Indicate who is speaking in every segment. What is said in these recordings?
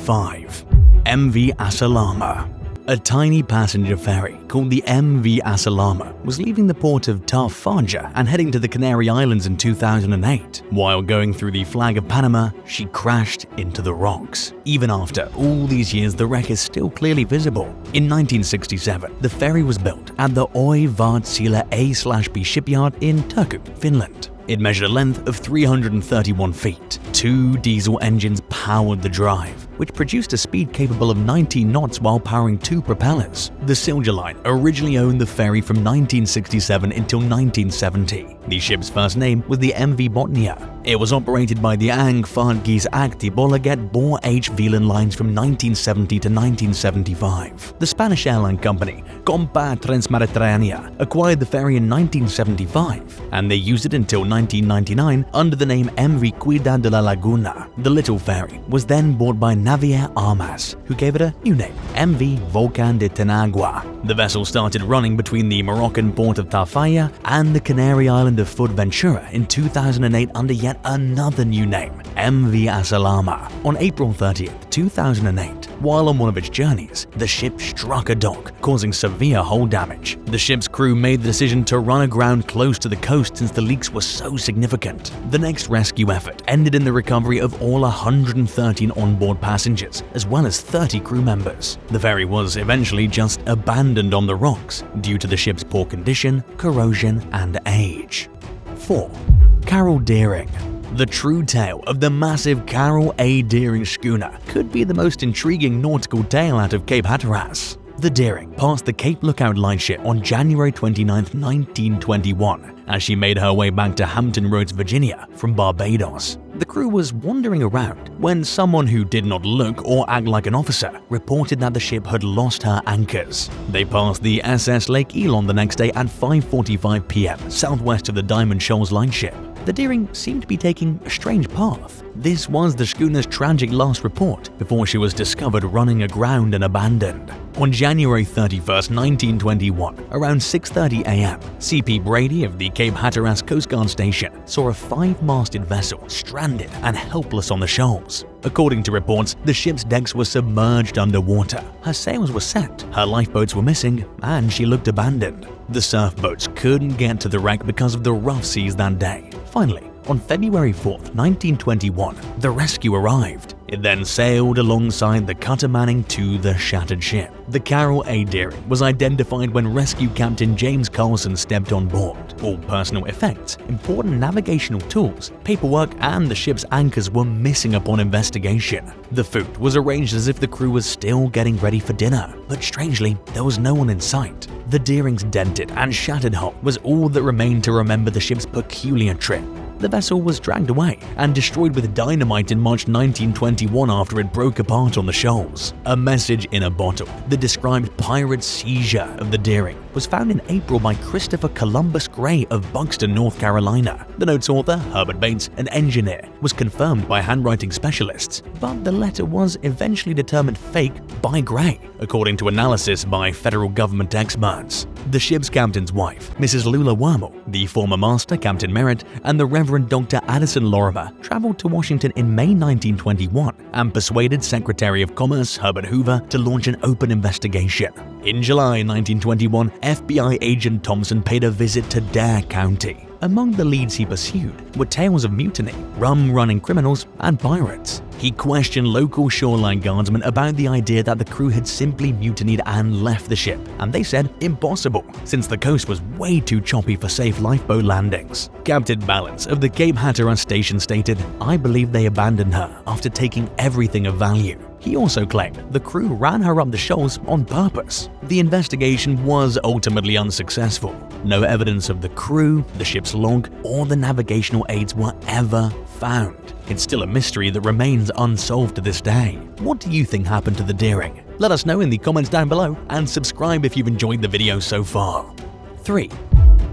Speaker 1: 5. MV Asalama. A tiny passenger ferry called the MV Asalama was leaving the port of Tarfaya and heading to the Canary Islands in 2008. While going through the Flag of Panama, she crashed into the rocks. Even after all these years, the wreck is still clearly visible. In 1967, the ferry was built at the Oivaardsila A/B shipyard in Turku, Finland. It measured a length of 331 feet. 2 diesel engines powered the drive, which produced a speed capable of 19 knots while powering 2 propellers. The Silja Line originally owned the ferry from 1967 until 1970. The ship's first name was the MV Botnia. It was operated by the Angvaardgis Bolaget Bor H. Wieland lines from 1970 to 1975. The Spanish airline company Compa Transmediterránea acquired the ferry in 1975, and they used it until 1999 under the name MV Cuidad de la Laguna. The little ferry was then bought by Navier Armas, who gave it a new name, MV Volcan de Tenagua. The vessel started running between the Moroccan port of Tarfaya and the Canary island of Fuerteventura in 2008 under yet another new name, MV Asalama. On April 30th, 2008, while on one of its journeys, the ship struck a dock, causing severe hull damage. The ship's crew made the decision to run aground close to the coast since the leaks were so significant. The next rescue effort ended in the recovery of all 113 onboard passengers, as well as 30 crew members. The ferry was eventually just abandoned on the rocks due to the ship's poor condition, corrosion, and age. 4. Carol Deering. The true tale of the massive Carol A. Deering schooner could be the most intriguing nautical tale out of Cape Hatteras. The Deering passed the Cape Lookout lightship on January 29, 1921, as she made her way back to Hampton Roads, Virginia from Barbados. The crew was wandering around when someone who did not look or act like an officer reported that the ship had lost her anchors. They passed the SS Lake Elon the next day at 5:45 p.m. southwest of the Diamond Shoals lightship. The Deering seemed to be taking a strange path. This was the schooner's tragic last report before she was discovered running aground and abandoned. On January 31, 1921, around 6:30 a.m., CP Brady of the Cape Hatteras Coast Guard Station saw a 5-masted vessel stranded and helpless on the shoals. According to reports, the ship's decks were submerged underwater, her sails were set, her lifeboats were missing, and she looked abandoned. The surf boats couldn't get to the wreck because of the rough seas that day. Finally, on February 4, 1921, the rescue arrived. It then sailed alongside the cutter Manning to the shattered ship. The Carol A. Deering was identified when Rescue Captain James Carlson stepped on board. All personal effects, important navigational tools, paperwork, and the ship's anchors were missing upon investigation. The food was arranged as if the crew was still getting ready for dinner, but strangely, there was no one in sight. The Deering's dented and shattered hull was all that remained to remember the ship's peculiar trip. The vessel was dragged away and destroyed with dynamite in March 1921 after it broke apart on the shoals. A message in a bottle that described pirate seizure of the Deering was found in April by Christopher Columbus Gray of Buxton, North Carolina. The note's author, Herbert Bates, an engineer, was confirmed by handwriting specialists, but the letter was eventually determined fake by Gray, according to analysis by federal government experts. The ship's captain's wife, Mrs. Lula Wormel, the former master, Captain Merritt, and the Reverend Dr. Addison Lorimer traveled to Washington in May 1921 and persuaded Secretary of Commerce Herbert Hoover to launch an open investigation. In July 1921, FBI agent Thompson paid a visit to Dare County. Among the leads he pursued were tales of mutiny, rum-running criminals, and pirates. He questioned local shoreline guardsmen about the idea that the crew had simply mutinied and left the ship, and they said impossible, since the coast was way too choppy for safe lifeboat landings. Captain Balance of the Cape Hatteras station stated, "I believe they abandoned her after taking everything of value." He also claimed the crew ran her up the shoals on purpose. The investigation was ultimately unsuccessful. No evidence of the crew, the ship's log, or the navigational aids were ever found. It's still a mystery that remains unsolved to this day. What do you think happened to the Deering? Let us know in the comments down below, and subscribe if you've enjoyed the video so far. 3.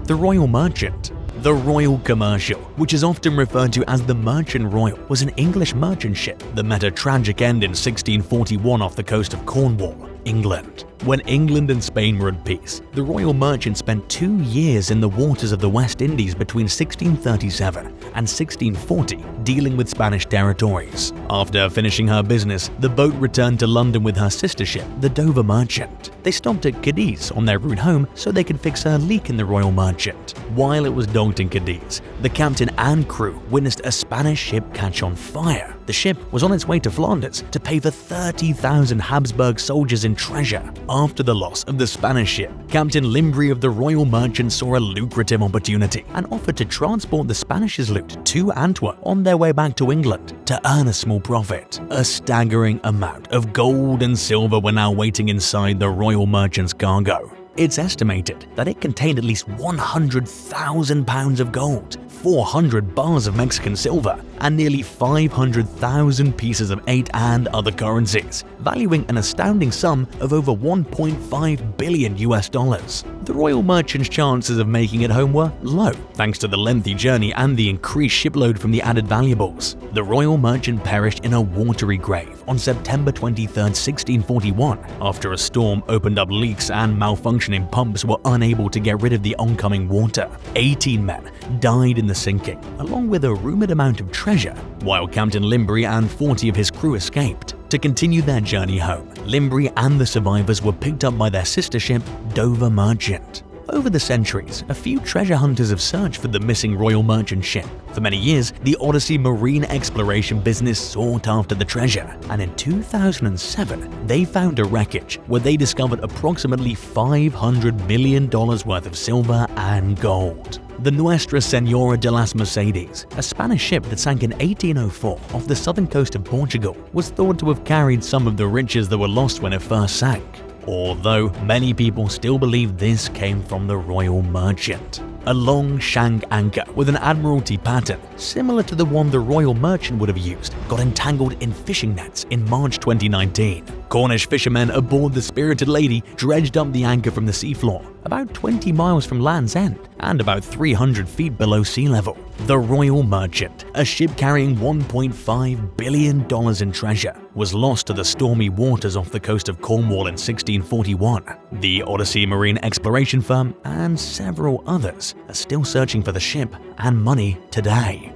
Speaker 1: The Royal Merchant. The Royal Commercial, which is often referred to as the Merchant Royal, was an English merchant ship that met a tragic end in 1641 off the coast of Cornwall, England. When England and Spain were at peace, the Royal Merchant spent 2 years in the waters of the West Indies between 1637 and 1640 dealing with Spanish territories. After finishing her business, the boat returned to London with her sister ship, the Dover Merchant. They stopped at Cadiz on their route home so they could fix a leak in the Royal Merchant. While it was docked in Cadiz, the captain and crew witnessed a Spanish ship catch on fire. The ship was on its way to Flanders to pay for 30,000 Habsburg soldiers in treasure. After the loss of the Spanish ship, Captain Limbri of the Royal Merchant saw a lucrative opportunity and offered to transport the Spanish's loot to Antwerp on their way back to England to earn a small profit. A staggering amount of gold and silver were now waiting inside the Royal Merchant's cargo. It's estimated that it contained at least 100,000 pounds of gold, 400 bars of Mexican silver, and nearly 500,000 pieces of 8 and other currencies, valuing an astounding sum of over $1.5 billion. The Royal Merchant's chances of making it home were low, thanks to the lengthy journey and the increased shipload from the added valuables. The Royal Merchant perished in a watery grave on September 23, 1641, after a storm opened up leaks and malfunctioning pumps were unable to get rid of the oncoming water. 18 men died in the sinking, along with a rumored amount of treasure, while Captain Limbri and 40 of his crew escaped. To continue their journey home, Limbri and the survivors were picked up by their sister ship, Dover Merchant. Over the centuries, a few treasure hunters have searched for the missing Royal Merchant ship. For many years, the Odyssey marine exploration business sought after the treasure, and in 2007, they found a wreckage where they discovered approximately $500 million worth of silver and gold. The Nuestra Señora de las Mercedes, a Spanish ship that sank in 1804 off the southern coast of Portugal, was thought to have carried some of the riches that were lost when it first sank, although many people still believe this came from the Royal Merchant. A long shank anchor with an Admiralty pattern, similar to the one the Royal Merchant would have used, got entangled in fishing nets in March 2019. Cornish fishermen aboard the Spirited Lady dredged up the anchor from the seafloor, about 20 miles from Land's End and about 300 feet below sea level. The Royal Merchant, a ship carrying $1.5 billion in treasure, was lost to the stormy waters off the coast of Cornwall in 1641. The Odyssey Marine Exploration Firm and several others are still searching for the ship and money today.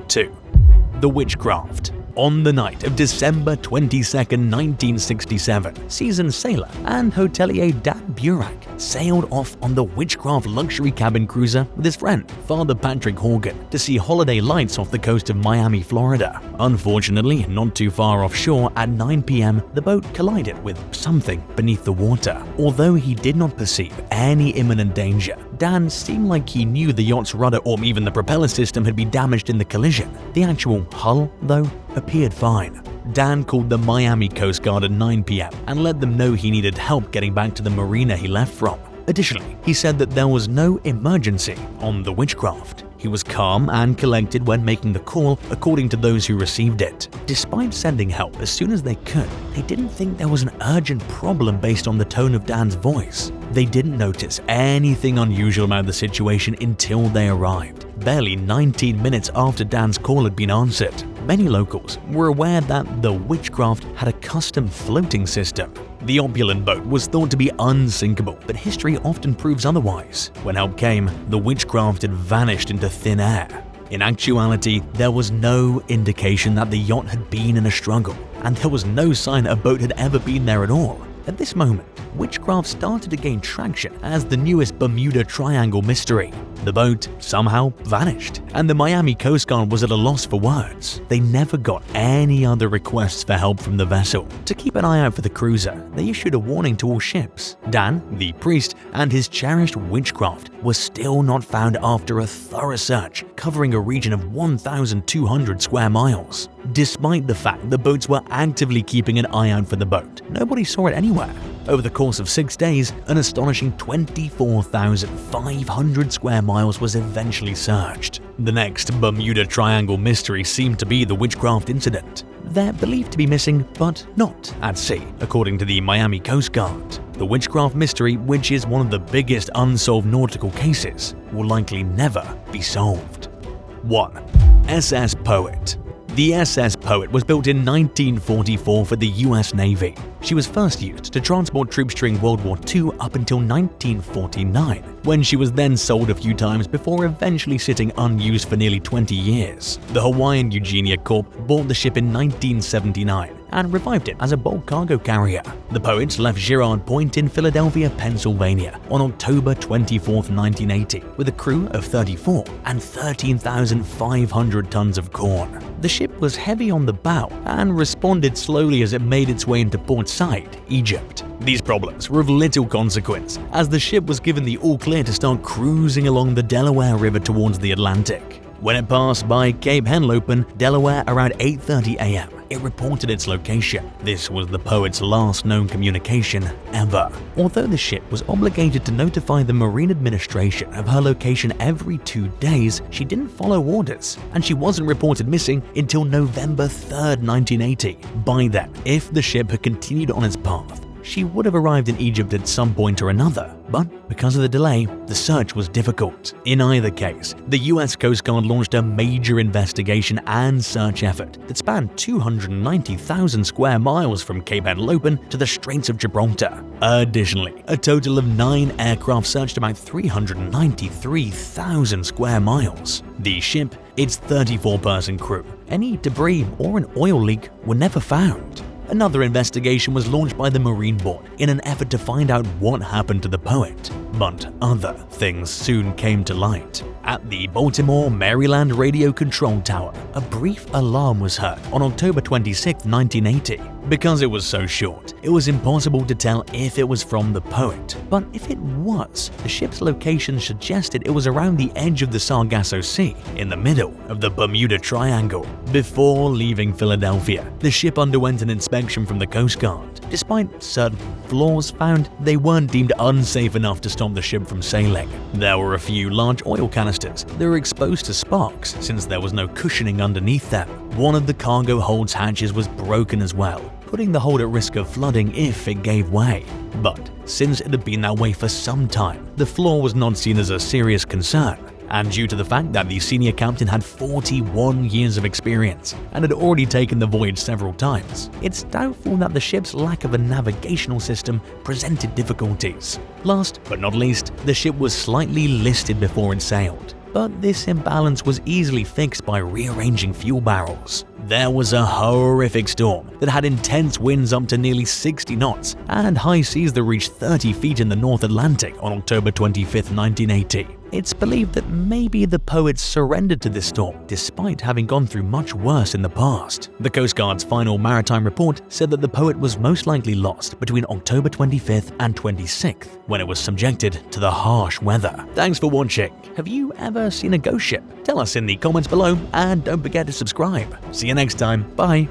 Speaker 1: 2. The Witchcraft. On the night of December 22, 1967, seasoned sailor and hotelier Dan Burak sailed off on the Witchcraft luxury cabin cruiser with his friend, Father Patrick Horgan, to see holiday lights off the coast of Miami, Florida. Unfortunately, not too far offshore at 9 p.m., the boat collided with something beneath the water. Although he did not perceive any imminent danger, Dan seemed like he knew the yacht's rudder or even the propeller system had been damaged in the collision. The actual hull, though, appeared fine. Dan called the Miami Coast Guard at 9 p.m. and let them know he needed help getting back to the marina he left from. Additionally, he said that there was no emergency on the Witchcraft. He was calm and collected when making the call, according to those who received it. Despite sending help as soon as they could, they didn't think there was an urgent problem based on the tone of Dan's voice. They didn't notice anything unusual about the situation until they arrived, barely 19 minutes after Dan's call had been answered. Many locals were aware that the Witchcraft had a custom floating system. The opulent boat was thought to be unsinkable, but history often proves otherwise. When help came, the Witchcraft had vanished into thin air. In actuality, there was no indication that the yacht had been in a struggle, and there was no sign a boat had ever been there at all. At this moment, Witchcraft started to gain traction as the newest Bermuda Triangle mystery. The boat somehow vanished, and the Miami Coast Guard was at a loss for words. They never got any other requests for help from the vessel. To keep an eye out for the cruiser, they issued a warning to all ships. Dan, the priest, and his cherished Witchcraft were still not found after a thorough search covering a region of 1,200 square miles. Despite the fact the boats were actively keeping an eye out for the boat, nobody saw it anywhere. Over the course of 6 days, an astonishing 24,500 square miles was eventually searched. The next Bermuda Triangle mystery seemed to be the Witchcraft incident. They're believed to be missing, but not at sea, according to the Miami Coast Guard. The Witchcraft mystery, which is one of the biggest unsolved nautical cases, will likely never be solved. 1. SS Poet. The SS Poet was built in 1944 for the US Navy. She was first used to transport troops during World War II up until 1949, when she was then sold a few times before eventually sitting unused for nearly 20 years. The Hawaiian Eugenia Corp bought the ship in 1979 and revived it as a bulk cargo carrier. The Poet left Girard Point in Philadelphia, Pennsylvania on October 24, 1980 with a crew of 34 and 13,500 tons of corn. The ship was heavy on the bow and responded slowly as it made its way into Port Said, Egypt. These problems were of little consequence, as the ship was given the all-clear to start cruising along the Delaware River towards the Atlantic. When it passed by Cape Henlopen, Delaware around 8:30 a.m., it reported its location. This was the Poet's last known communication ever. Although the ship was obligated to notify the Marine Administration of her location every 2 days, she didn't follow orders, and she wasn't reported missing until November 3, 1980. By then, if the ship had continued on its path, she would have arrived in Egypt at some point or another, but because of the delay, the search was difficult. In either case, the US Coast Guard launched a major investigation and search effort that spanned 290,000 square miles from Cape Henlopen to the Straits of Gibraltar. Additionally, a total of 9 aircraft searched about 393,000 square miles. The ship, its 34-person crew, any debris or an oil leak were never found. Another investigation was launched by the Marine Board in an effort to find out what happened to the Poet, but other things soon came to light. At the Baltimore, Maryland Radio Control Tower, a brief alarm was heard on October 26, 1980. Because it was so short, it was impossible to tell if it was from the Poet, but if it was, the ship's location suggested it was around the edge of the Sargasso Sea, in the middle of the Bermuda Triangle. Before leaving Philadelphia, the ship underwent an inspection from the Coast Guard. Despite certain flaws found, they weren't deemed unsafe enough to stop the ship from sailing. There were a few large oil canisters that were exposed to sparks since there was no cushioning underneath them. One of the cargo hold's hatches was broken as well, putting the hold at risk of flooding if it gave way. But since it had been that way for some time, the flaw was not seen as a serious concern. And due to the fact that the senior captain had 41 years of experience and had already taken the voyage several times, it's doubtful that the ship's lack of a navigational system presented difficulties. Last but not least, the ship was slightly listed before it sailed, but this imbalance was easily fixed by rearranging fuel barrels. There was a horrific storm that had intense winds up to nearly 60 knots and high seas that reached 30 feet in the North Atlantic on October 25, 1980. It's believed that maybe the Poet surrendered to this storm despite having gone through much worse in the past. The Coast Guard's final maritime report said that the Poet was most likely lost between October 25th and 26th when it was subjected to the harsh weather. Thanks for watching. Have you ever seen a ghost ship? Tell us in the comments below and don't forget to subscribe. See you next time. Bye.